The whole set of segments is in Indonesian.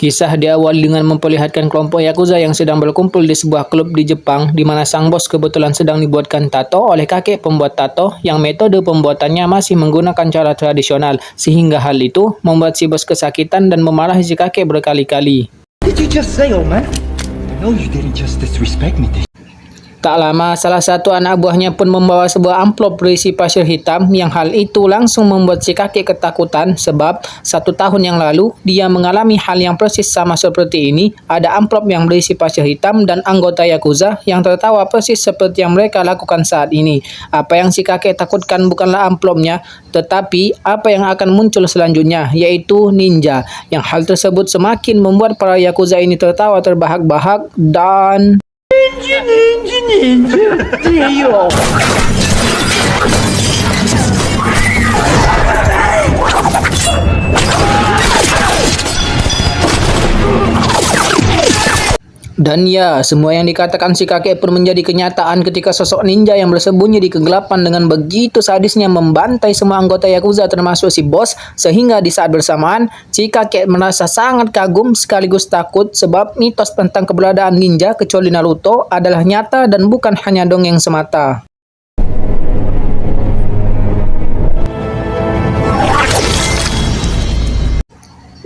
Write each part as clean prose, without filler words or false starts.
Kisah diawali dengan memperlihatkan kelompok Yakuza yang sedang berkumpul di sebuah klub di Jepang di mana sang bos kebetulan sedang dibuatkan tato oleh kakek pembuat tato yang metode pembuatannya masih menggunakan cara tradisional sehingga hal itu membuat si bos kesakitan dan memarahi si kakek berkali-kali. Did you just say, old man? I know you didn't just disrespect me. Tak lama, salah satu anak buahnya pun membawa sebuah amplop berisi pasir hitam yang hal itu langsung membuat si kakek ketakutan sebab 1 tahun yang lalu dia mengalami hal yang persis sama seperti ini. Ada amplop yang berisi pasir hitam dan anggota Yakuza yang tertawa persis seperti yang mereka lakukan saat ini. Apa yang si kakek takutkan bukanlah amplopnya, tetapi apa yang akan muncul selanjutnya, yaitu ninja. Yang hal tersebut semakin membuat para Yakuza ini tertawa terbahak-bahak dan... Ninja. Dan ya, semua yang dikatakan si kakek pun menjadi kenyataan ketika sosok ninja yang bersembunyi di kegelapan dengan begitu sadisnya membantai semua anggota Yakuza termasuk si bos, sehingga di saat bersamaan si kakek merasa sangat kagum sekaligus takut sebab mitos tentang keberadaan ninja kecuali Naruto adalah nyata dan bukan hanya dongeng semata.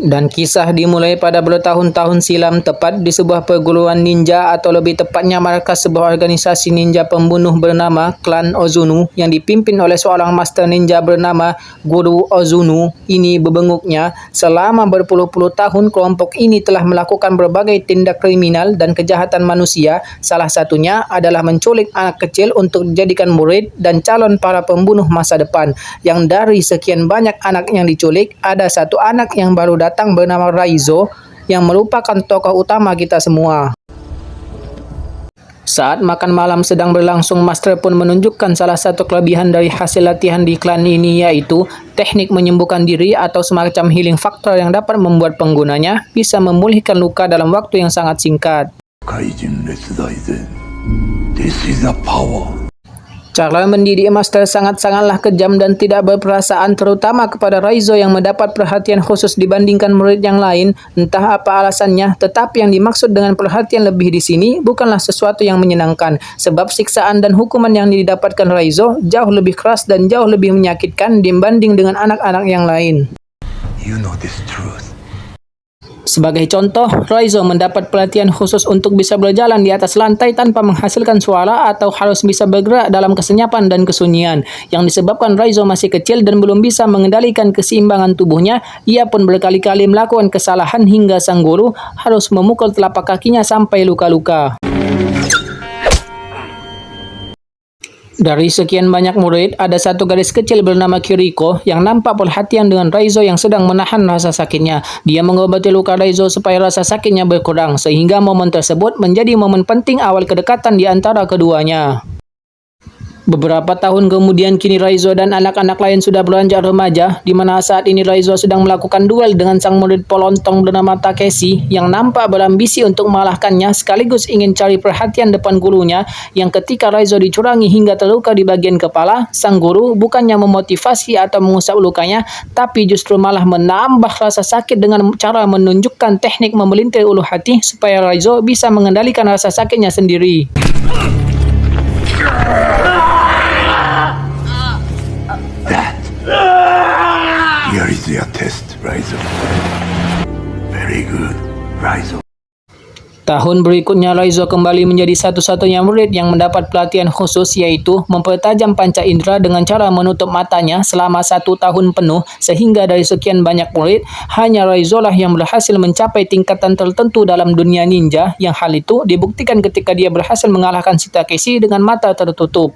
Dan kisah dimulai pada bertahun-tahun silam tepat di sebuah perguruan ninja atau lebih tepatnya markas sebuah organisasi ninja pembunuh bernama Klan Ozunu yang dipimpin oleh seorang master ninja bernama Guru Ozunu. Ini bebenguknya, selama berpuluh-puluh tahun kelompok ini telah melakukan berbagai tindak kriminal dan kejahatan manusia. Salah satunya adalah menculik anak kecil untuk dijadikan murid dan calon para pembunuh masa depan. Yang dari sekian banyak anak yang diculik, ada satu anak yang baru datang bernama Raizo yang merupakan tokoh utama kita semua. Saat makan malam sedang berlangsung, Master pun menunjukkan salah satu kelebihan dari hasil latihan di klan ini, yaitu teknik menyembuhkan diri atau semacam healing factor yang dapat membuat penggunanya bisa memulihkan luka dalam waktu yang sangat singkat. This is the power. Cara mendidik Master sangat-sangatlah kejam dan tidak berperasaan, terutama kepada Raizo yang mendapat perhatian khusus dibandingkan murid yang lain. Entah apa alasannya, tetapi yang dimaksud dengan perhatian lebih di sini bukanlah sesuatu yang menyenangkan, sebab siksaan dan hukuman yang didapatkan Raizo jauh lebih keras dan jauh lebih menyakitkan dibanding dengan anak-anak yang lain. You know this truth. Sebagai contoh, Raizo mendapat pelatihan khusus untuk bisa berjalan di atas lantai tanpa menghasilkan suara atau harus bisa bergerak dalam kesenyapan dan kesunyian. Yang disebabkan Raizo masih kecil dan belum bisa mengendalikan keseimbangan tubuhnya, ia pun berkali-kali melakukan kesalahan hingga sang guru harus memukul telapak kakinya sampai luka-luka. Dari sekian banyak murid, ada satu gadis kecil bernama Kiriko yang nampak perhatian dengan Raizo yang sedang menahan rasa sakitnya. Dia mengobati luka Raizo supaya rasa sakitnya berkurang, sehingga momen tersebut menjadi momen penting awal kedekatan di antara keduanya. Beberapa tahun kemudian kini Raizo dan anak-anak lain sudah beranjak remaja, di mana saat ini Raizo sedang melakukan duel dengan sang murid pelontong bernama Takeshi yang nampak berambisi untuk mengalahkannya sekaligus ingin cari perhatian depan gurunya, yang ketika Raizo dicurangi hingga terluka di bagian kepala, sang guru bukannya memotivasi atau mengusap lukanya, tapi justru malah menambah rasa sakit dengan cara menunjukkan teknik memelintir ulu hati supaya Raizo bisa mengendalikan rasa sakitnya sendiri. Here is your test, Raizo. Very good, Raizo. Tahun berikutnya Raizo kembali menjadi satu-satunya murid yang mendapat pelatihan khusus, yaitu mempertajam panca indera dengan cara menutup matanya selama 1 tahun penuh, sehingga dari sekian banyak murid hanya Raizo lah yang berhasil mencapai tingkatan tertentu dalam dunia ninja, yang hal itu dibuktikan ketika dia berhasil mengalahkan si Takeshi dengan mata tertutup.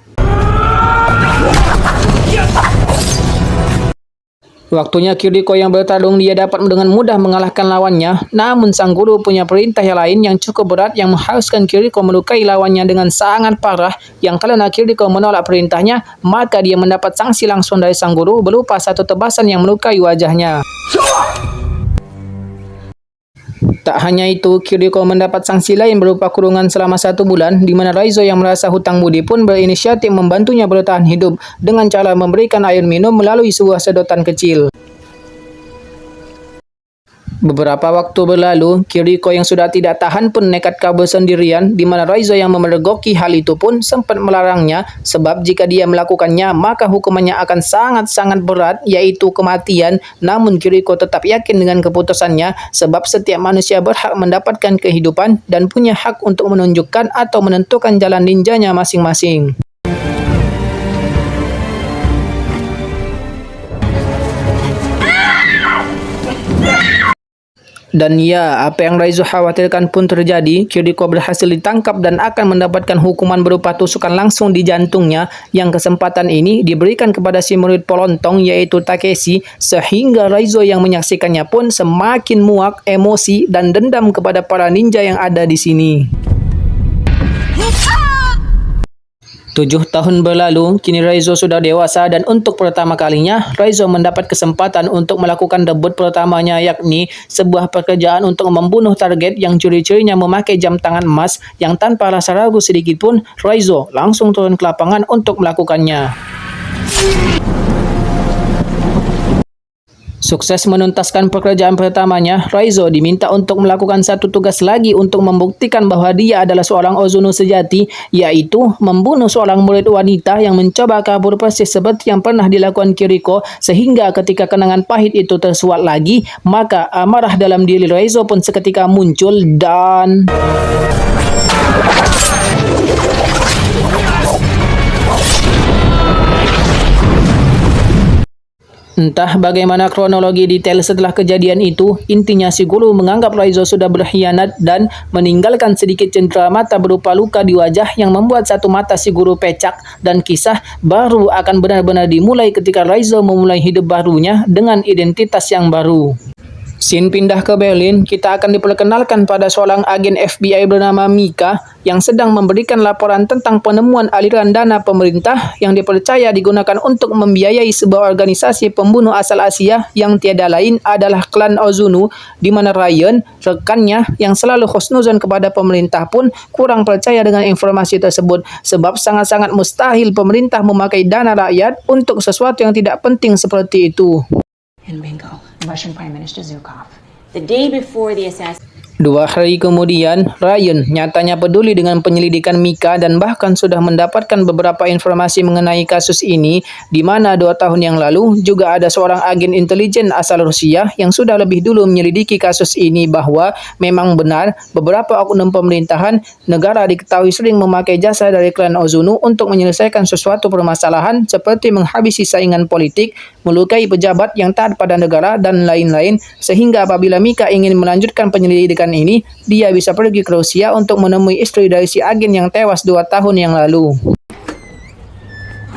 Waktunya Kiriko yang bertarung, dia dapat dengan mudah mengalahkan lawannya. Namun sang guru punya perintah yang lain yang cukup berat yang mengharuskan Kiriko melukai lawannya dengan sangat parah. Yang karena Kiriko menolak perintahnya, maka dia mendapat sanksi langsung dari sang guru berupa satu tebasan yang melukai wajahnya. Tak hanya itu, Kiriko mendapat sanksi lain berupa kurungan selama 1 bulan, di mana Raizo yang merasa hutang budi pun berinisiatif membantunya bertahan hidup dengan cara memberikan air minum melalui sebuah sedotan kecil. Beberapa waktu berlalu, Kiriko yang sudah tidak tahan pun nekat kabur sendirian, di mana Raizo yang memergoki hal itu pun sempat melarangnya, sebab jika dia melakukannya maka hukumannya akan sangat-sangat berat, yaitu kematian. Namun Kiriko tetap yakin dengan keputusannya, sebab setiap manusia berhak mendapatkan kehidupan dan punya hak untuk menunjukkan atau menentukan jalan ninjanya masing-masing. Dan ya, apa yang Raizo khawatirkan pun terjadi. Kiriko berhasil ditangkap dan akan mendapatkan hukuman berupa tusukan langsung di jantungnya, yang kesempatan ini diberikan kepada si murid pelontong yaitu Takeshi, sehingga Raizo yang menyaksikannya pun semakin muak, emosi, dan dendam kepada para ninja yang ada di sini. 7 tahun berlalu, kini Raizo sudah dewasa dan untuk pertama kalinya, Raizo mendapat kesempatan untuk melakukan debut pertamanya, yakni sebuah pekerjaan untuk membunuh target yang ciri-cirinya memakai jam tangan emas, yang tanpa rasa ragu sedikit pun, Raizo langsung turun ke lapangan untuk melakukannya. Sukses menuntaskan pekerjaan pertamanya, Raizo diminta untuk melakukan satu tugas lagi untuk membuktikan bahwa dia adalah seorang Ozuno sejati, yaitu membunuh seorang murid wanita yang mencoba kabur persis seperti yang pernah dilakukan Kiriko, sehingga ketika kenangan pahit itu tersuat lagi, maka amarah dalam diri Raizo pun seketika muncul dan... Entah bagaimana kronologi detail setelah kejadian itu, intinya si guru menganggap Raizo sudah berkhianat dan meninggalkan sedikit cendera mata berupa luka di wajah yang membuat satu mata si guru pecak, dan kisah baru akan benar-benar dimulai ketika Raizo memulai hidup barunya dengan identitas yang baru. Scene pindah ke Berlin, kita akan diperkenalkan pada seorang agen FBI bernama Mika yang sedang memberikan laporan tentang penemuan aliran dana pemerintah yang dipercaya digunakan untuk membiayai sebuah organisasi pembunuh asal Asia yang tiada lain adalah klan Ozuno, di mana Ryan, rekannya yang selalu husnuzon kepada pemerintah pun kurang percaya dengan informasi tersebut, sebab sangat-sangat mustahil pemerintah memakai dana rakyat untuk sesuatu yang tidak penting seperti itu. And bingo, Russian Prime Minister Zhukov. The day before the assassination. 2 hari kemudian, Ryan nyatanya peduli dengan penyelidikan Mika dan bahkan sudah mendapatkan beberapa informasi mengenai kasus ini, di mana 2 tahun yang lalu juga ada seorang agen intelijen asal Rusia yang sudah lebih dulu menyelidiki kasus ini, bahwa memang benar beberapa oknum pemerintahan negara diketahui sering memakai jasa dari klan Ozuno untuk menyelesaikan sesuatu permasalahan seperti menghabisi saingan politik, melukai pejabat yang taat pada negara, dan lain-lain, sehingga apabila Mika ingin melanjutkan penyelidikan ini, dia bisa pergi ke Rusia untuk menemui istri dari si agen yang tewas 2 tahun yang lalu.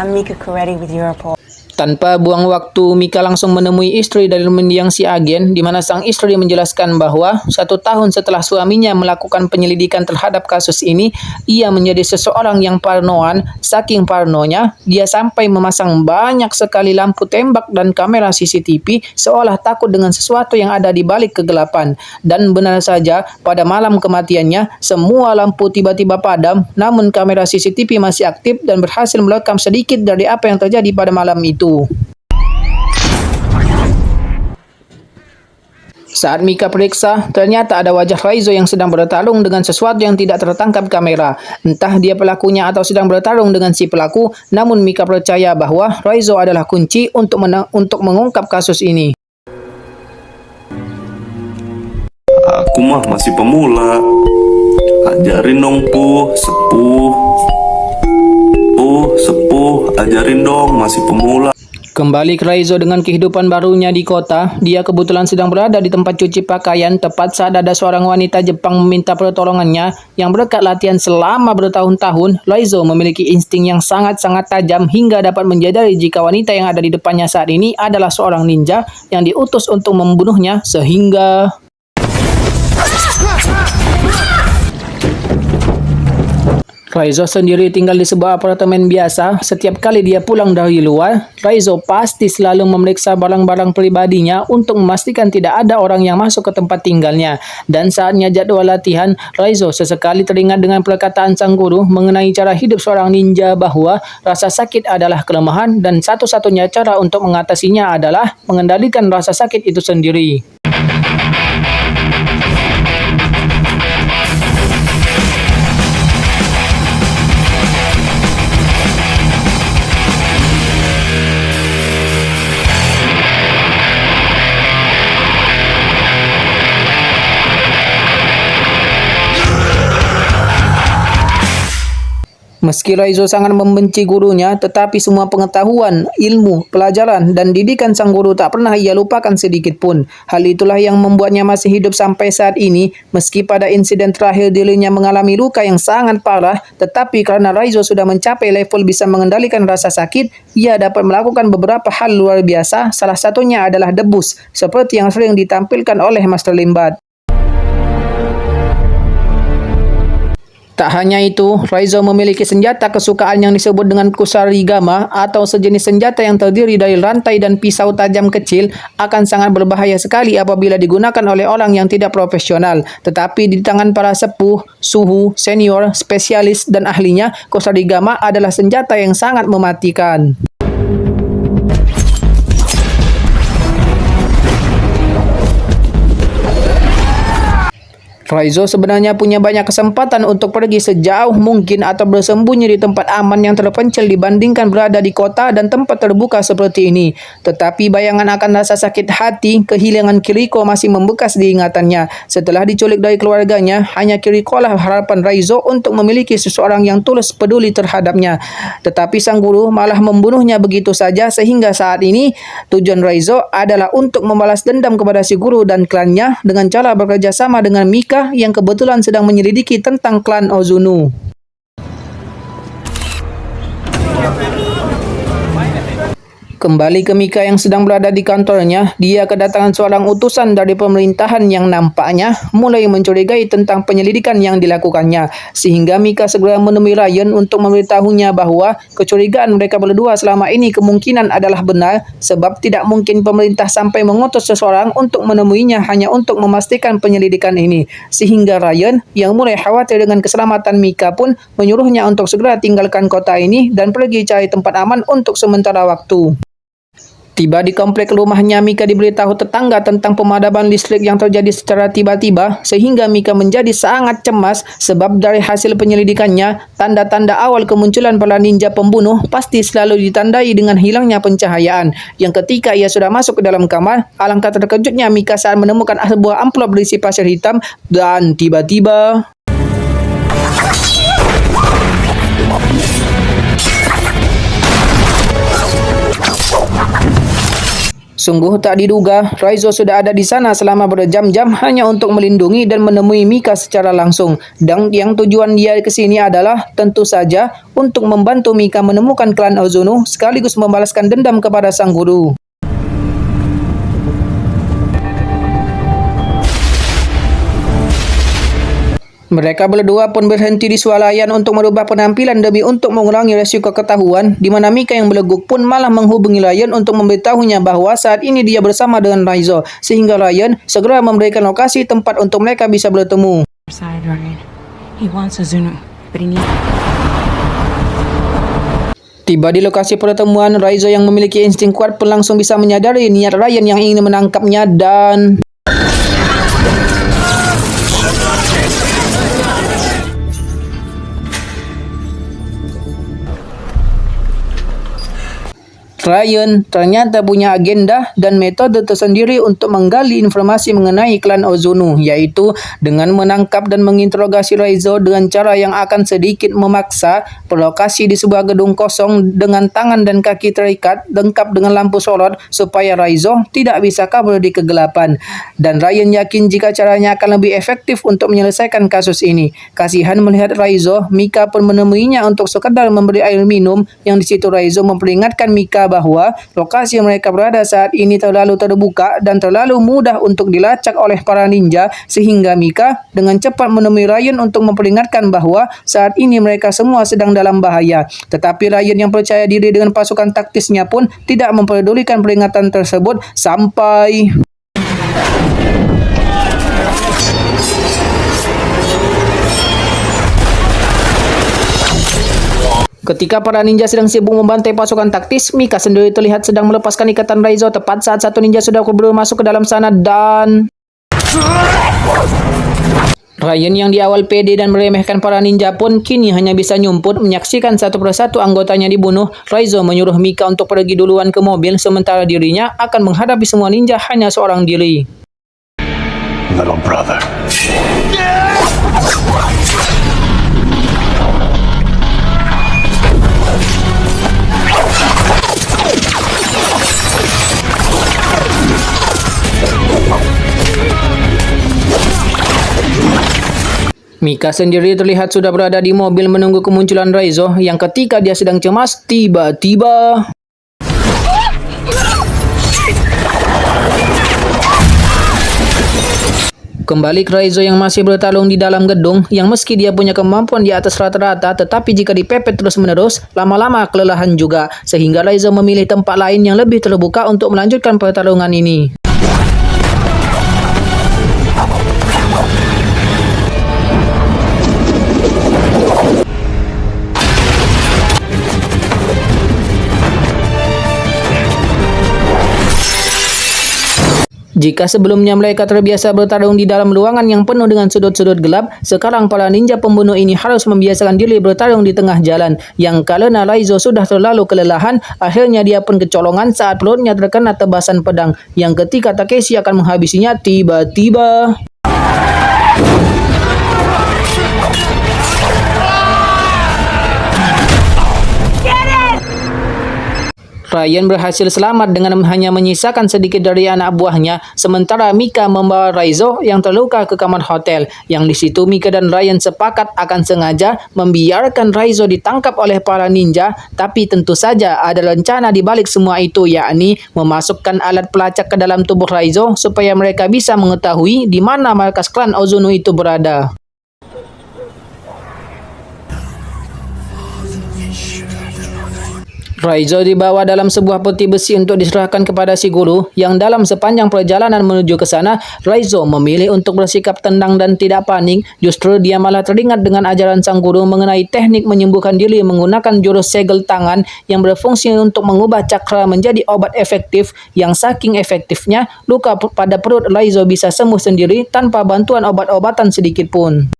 I'm Mika Coretti with Europol. Tanpa buang waktu, Mika langsung menemui istri dari mendiang si agen, di mana sang istri menjelaskan bahwa 1 tahun setelah suaminya melakukan penyelidikan terhadap kasus ini, ia menjadi seseorang yang parnoan. Saking parnonya, dia sampai memasang banyak sekali lampu tembak dan kamera CCTV, seolah takut dengan sesuatu yang ada di balik kegelapan. Dan benar saja, pada malam kematiannya, semua lampu tiba-tiba padam, namun kamera CCTV masih aktif dan berhasil merekam sedikit dari apa yang terjadi pada malam itu. Saat Mika periksa, ternyata ada wajah Raizo yang sedang bertarung dengan sesuatu yang tidak tertangkap kamera. Entah dia pelakunya atau sedang bertarung dengan si pelaku, namun Mika percaya bahwa Raizo adalah kunci untuk mengungkap kasus ini. Aku mah masih pemula. Ajarin dong sepuh, ajarin dong, masih pemula. Kembali ke Raizo dengan kehidupan barunya di kota, dia kebetulan sedang berada di tempat cuci pakaian tepat saat ada seorang wanita Jepang meminta pertolongannya yang berkat latihan selama bertahun-tahun. Raizo memiliki insting yang sangat-sangat tajam hingga dapat menjadari jika wanita yang ada di depannya saat ini adalah seorang ninja yang diutus untuk membunuhnya, sehingga... Raizo sendiri tinggal di sebuah apartemen biasa. Setiap kali dia pulang dari luar, Raizo pasti selalu memeriksa barang-barang pribadinya untuk memastikan tidak ada orang yang masuk ke tempat tinggalnya. Dan saatnya jadwal latihan, Raizo sesekali teringat dengan perkataan sang guru mengenai cara hidup seorang ninja, bahwa rasa sakit adalah kelemahan dan satu-satunya cara untuk mengatasinya adalah mengendalikan rasa sakit itu sendiri. Meski Raizo sangat membenci gurunya, tetapi semua pengetahuan, ilmu, pelajaran, dan didikan sang guru tak pernah ia lupakan sedikit pun. Hal itulah yang membuatnya masih hidup sampai saat ini, meski pada insiden terakhir dirinya mengalami luka yang sangat parah, tetapi karena Raizo sudah mencapai level bisa mengendalikan rasa sakit, ia dapat melakukan beberapa hal luar biasa, salah satunya adalah debus, seperti yang sering ditampilkan oleh Master Limbat. Tak hanya itu, Raizo memiliki senjata kesukaan yang disebut dengan kusarigama atau sejenis senjata yang terdiri dari rantai dan pisau tajam kecil, akan sangat berbahaya sekali apabila digunakan oleh orang yang tidak profesional. Tetapi di tangan para sepuh, suhu, senior, spesialis, dan ahlinya, kusarigama adalah senjata yang sangat mematikan. Raizo sebenarnya punya banyak kesempatan untuk pergi sejauh mungkin atau bersembunyi di tempat aman yang terpencil dibandingkan berada di kota dan tempat terbuka seperti ini. Tetapi bayangan akan rasa sakit hati, kehilangan Kiriko masih membekas di ingatannya. Setelah diculik dari keluarganya, hanya Kiriko lah harapan Raizo untuk memiliki seseorang yang tulus peduli terhadapnya. Tetapi sang guru malah membunuhnya begitu saja sehingga saat ini tujuan Raizo adalah untuk membalas dendam kepada si guru dan klannya dengan cara bekerja sama dengan Mika yang kebetulan sedang menyelidiki tentang klan Ozunu. Kembali ke Mika yang sedang berada di kantornya, dia kedatangan seorang utusan dari pemerintahan yang nampaknya mulai mencurigai tentang penyelidikan yang dilakukannya. Sehingga Mika segera menemui Ryan untuk memberitahunya bahwa kecurigaan mereka berdua selama ini kemungkinan adalah benar, sebab tidak mungkin pemerintah sampai mengutus seseorang untuk menemuinya hanya untuk memastikan penyelidikan ini. Sehingga Ryan yang mulai khawatir dengan keselamatan Mika pun menyuruhnya untuk segera tinggalkan kota ini dan pergi cari tempat aman untuk sementara waktu. Tiba di komplek rumahnya, Mika diberitahu tetangga tentang pemadaman listrik yang terjadi secara tiba-tiba, sehingga Mika menjadi sangat cemas sebab dari hasil penyelidikannya, tanda-tanda awal kemunculan para ninja pembunuh pasti selalu ditandai dengan hilangnya pencahayaan. Yang ketika ia sudah masuk ke dalam kamar, alangkah terkejutnya Mika saat menemukan sebuah amplop berisi pasir hitam dan tiba-tiba sungguh tak diduga, Raizo sudah ada di sana selama berjam-jam hanya untuk melindungi dan menemui Mika secara langsung. Dan yang tujuan dia ke sini adalah tentu saja untuk membantu Mika menemukan klan Ozunu sekaligus membalaskan dendam kepada sang guru. Mereka berdua pun berhenti di swalayan untuk merubah penampilan demi untuk mengurangi resiko ketahuan, di mana Mika yang beleguk pun malah menghubungi Ryan untuk memberitahunya bahwa saat ini dia bersama dengan Raizo, sehingga Ryan segera memberikan lokasi tempat untuk mereka bisa bertemu. Tiba di lokasi pertemuan, Raizo yang memiliki insting kuat pun langsung bisa menyadari niat Ryan yang ingin menangkapnya dan Ryan ternyata punya agenda dan metode tersendiri untuk menggali informasi mengenai klan Ozunu, yaitu dengan menangkap dan menginterogasi Raizo dengan cara yang akan sedikit memaksa, berlokasi di sebuah gedung kosong dengan tangan dan kaki terikat, lengkap dengan lampu sorot supaya Raizo tidak bisa kabur di kegelapan. Dan Ryan yakin jika caranya akan lebih efektif untuk menyelesaikan kasus ini. Kasihan melihat Raizo, Mika pun menemuinya untuk sekedar memberi air minum, yang di situ Raizo memperingatkan Mika bahwa lokasi mereka berada saat ini terlalu terbuka dan terlalu mudah untuk dilacak oleh para ninja, sehingga Mika dengan cepat menemui Ryan untuk memperingatkan bahwa saat ini mereka semua sedang dalam bahaya. Tetapi Ryan yang percaya diri dengan pasukan taktisnya pun tidak memperdulikan peringatan tersebut sampai ketika para ninja sedang sibuk membantai pasukan taktis, Mika sendiri terlihat sedang melepaskan ikatan Raizo tepat saat satu ninja sudah keburu masuk ke dalam sana dan Ryan yang di awal pede dan meremehkan para ninja pun kini hanya bisa nyumput menyaksikan satu persatu anggotanya dibunuh. Raizo menyuruh Mika untuk pergi duluan ke mobil sementara dirinya akan menghadapi semua ninja hanya seorang diri. Little brother. Mika sendiri terlihat sudah berada di mobil menunggu kemunculan Raizo yang ketika dia sedang cemas, tiba-tiba kembali ke Raizo yang masih bertarung di dalam gedung yang meski dia punya kemampuan di atas rata-rata tetapi jika dipepet terus-menerus lama-lama kelelahan juga sehingga Raizo memilih tempat lain yang lebih terbuka untuk melanjutkan pertarungan ini. Jika sebelumnya mereka terbiasa bertarung di dalam ruangan yang penuh dengan sudut-sudut gelap, sekarang para ninja pembunuh ini harus membiasakan diri bertarung di tengah jalan. Yang karena Raizo sudah terlalu kelelahan, akhirnya dia pun kecolongan saat perutnya terkena tebasan pedang. Yang ketika Takeshi akan menghabisinya, tiba-tiba Ryan berhasil selamat dengan hanya menyisakan sedikit dari anak buahnya, sementara Mika membawa Raizo yang terluka ke kamar hotel. Yang di situ Mika dan Ryan sepakat akan sengaja membiarkan Raizo ditangkap oleh para ninja, tapi tentu saja ada rencana di balik semua itu, yakni memasukkan alat pelacak ke dalam tubuh Raizo supaya mereka bisa mengetahui di mana markas klan Ozuno itu berada. Raizo dibawa dalam sebuah peti besi untuk diserahkan kepada si guru yang dalam sepanjang perjalanan menuju ke sana, Raizo memilih untuk bersikap tenang dan tidak panik. Justru dia malah teringat dengan ajaran sang guru mengenai teknik menyembuhkan diri menggunakan jurus segel tangan yang berfungsi untuk mengubah cakra menjadi obat efektif yang saking efektifnya luka pada perut Raizo bisa sembuh sendiri tanpa bantuan obat-obatan sedikit pun.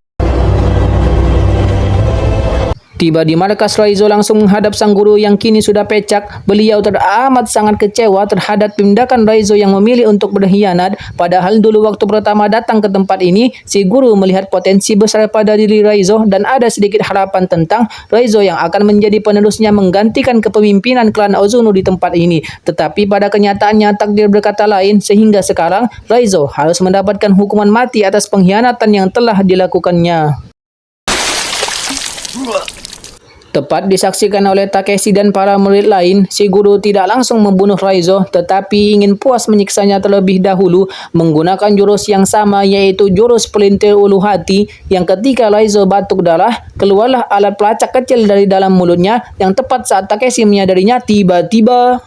Tiba di markas, Raizo langsung menghadap sang guru yang kini sudah pecak. Beliau teramat sangat kecewa terhadap tindakan Raizo yang memilih untuk berkhianat. Padahal dulu waktu pertama datang ke tempat ini, si guru melihat potensi besar pada diri Raizo dan ada sedikit harapan tentang Raizo yang akan menjadi penerusnya menggantikan kepemimpinan klan Ozuno di tempat ini. Tetapi pada kenyataannya takdir berkata lain sehingga sekarang Raizo harus mendapatkan hukuman mati atas pengkhianatan yang telah dilakukannya. Tepat disaksikan oleh Takeshi dan para murid lain, si guru tidak langsung membunuh Raizo tetapi ingin puas menyiksanya terlebih dahulu menggunakan jurus yang sama, yaitu jurus pelintir ulu hati. Yang ketika Raizo batuk darah, keluarlah alat pelacak kecil dari dalam mulutnya yang tepat saat Takeshi menyadarinya, tiba-tiba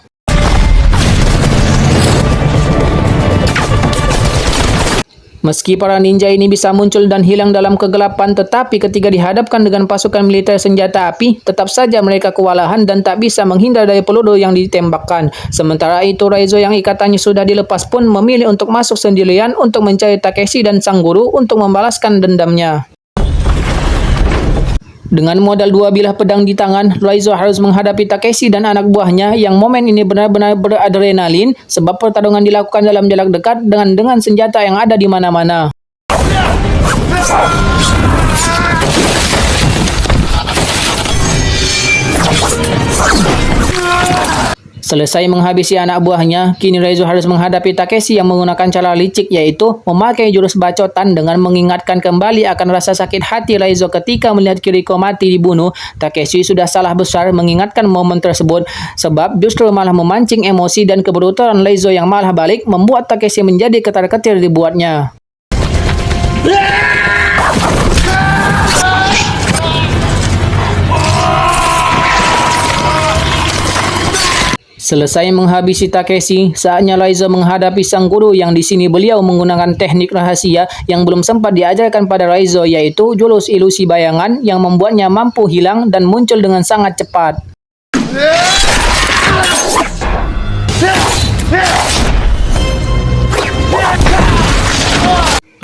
meski para ninja ini bisa muncul dan hilang dalam kegelapan, tetapi ketika dihadapkan dengan pasukan militer senjata api, tetap saja mereka kewalahan dan tak bisa menghindar dari peluru yang ditembakkan. Sementara itu Raizo yang ikatannya sudah dilepas pun memilih untuk masuk sendirian untuk mencari Takeshi dan sang guru untuk membalaskan dendamnya. Dengan modal dua bilah pedang di tangan, Raizo harus menghadapi Takeshi dan anak buahnya yang momen ini benar-benar beradrenalin sebab pertarungan dilakukan dalam jarak dekat dengan senjata yang ada di mana-mana. Selesai menghabisi anak buahnya, kini Raizo harus menghadapi Takeshi yang menggunakan cara licik, yaitu memakai jurus bacotan dengan mengingatkan kembali akan rasa sakit hati Raizo ketika melihat Kiriko mati dibunuh. Takeshi sudah salah besar mengingatkan momen tersebut sebab justru malah memancing emosi dan kebrutalan Raizo yang malah balik membuat Takeshi menjadi ketar-ketir dibuatnya. Selesai menghabisi Takeshi, saatnya Raizo menghadapi sang guru yang di sini beliau menggunakan teknik rahasia yang belum sempat diajarkan pada Raizo, yaitu jurus ilusi bayangan yang membuatnya mampu hilang dan muncul dengan sangat cepat.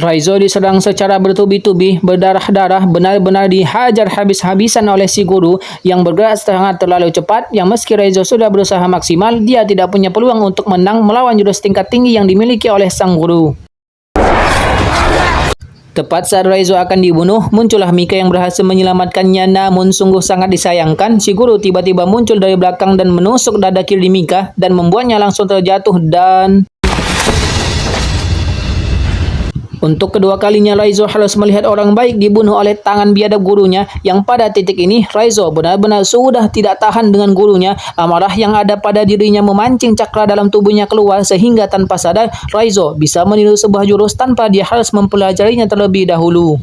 Raizo diserang secara bertubi-tubi, berdarah-darah, benar-benar dihajar habis-habisan oleh si guru yang bergerak sangat terlalu cepat, yang meski Raizo sudah berusaha maksimal, dia tidak punya peluang untuk menang melawan jurus tingkat tinggi yang dimiliki oleh sang guru. Tepat saat Raizo akan dibunuh, muncullah Mika yang berhasil menyelamatkannya. Namun sungguh sangat disayangkan, si guru tiba-tiba muncul dari belakang dan menusuk dada kiri Mika dan membuatnya langsung terjatuh dan Untuk kedua kalinya Raizo harus melihat orang baik dibunuh oleh tangan biadab gurunya, yang pada titik ini Raizo benar-benar sudah tidak tahan dengan gurunya. Amarah yang ada pada dirinya memancing cakra dalam tubuhnya keluar, sehingga tanpa sadar Raizo bisa meniru sebuah jurus tanpa dia harus mempelajarinya terlebih dahulu.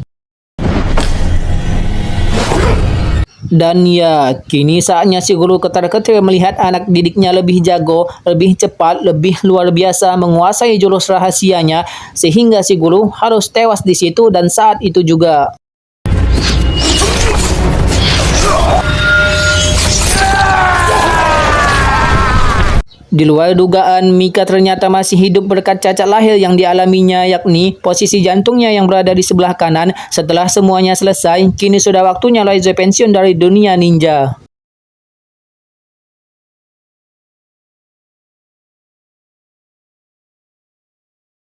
Dan ya, kini saatnya si guru ketar-ketir melihat anak didiknya lebih jago, lebih cepat, lebih luar biasa menguasai jurus rahasianya, sehingga si guru harus tewas di situ dan saat itu juga. Di luar dugaan, Mika ternyata masih hidup berkat cacat lahir yang dialaminya, yakni posisi jantungnya yang berada di sebelah kanan. Setelah semuanya selesai, kini sudah waktunya Raizo pensiun dari dunia ninja.